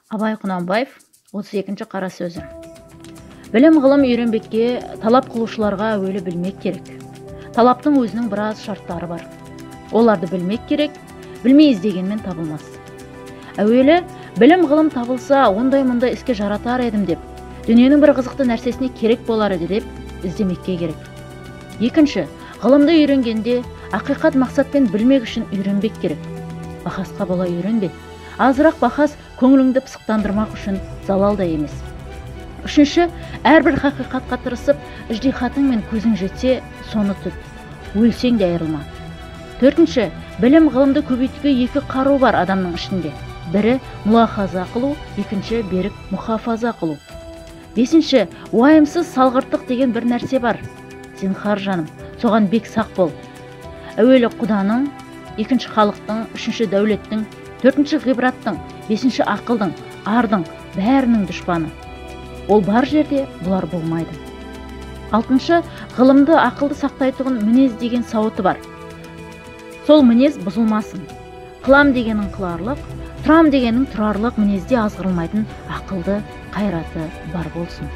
Абай Құнанбаев 32-ші қара сөзі. Білім ғылым үйренбекке талап қылушыларға әуелі білмек керек. Талаптың өзінің біраз шарттары бар. Оларды білмек керек, білмей іздегенмен табылмас. Әуелі білім ғылым табылса, ондай-мұндай іске жаратар едім деп, дүниенің бір қызықты нәрсесіне керек болар еді деп іздемекке керек. Екінші, ғылымды үйренгенде ақиқат мақсатпен білмек үшін үйренбек керек. Бақасқа бола үйренбе. Азырақ бақас көңіліңді пысықтандырмақ үшін залал да емес. Үшінші, әрбір хақиқатқа тырысып, іждихатың мен көзің жетсе, соны тұт. Өлсең де айырылма. Төртінші, білім ғылымды көбейтуге екі қару бар адамның ішінде. Бірі мұлахаза қылу, екінші берік мұхафаза қылу. Бесінші, уайымсыз салғырттық деген бір нәрсе бар. Зинхар жаным, соған бек сақ бол. Әуелі құданың, екінші халықтың, үшінші дәулеттің, төртінші ғибраттың, бесінші ақылдың, ардың, бәрінің дұшпаны. Ол бар жерде бұлар болмайды. Алтыншы, ғылымды ақылды сақтайтұғын мінез деген сауыты бар. Сол мінез бұзылмасын. Қылам дегенің қыларлық, тұрам дегенің тұрарлық мінезде азғырылмайтын ақылды, қайраты бар болсын.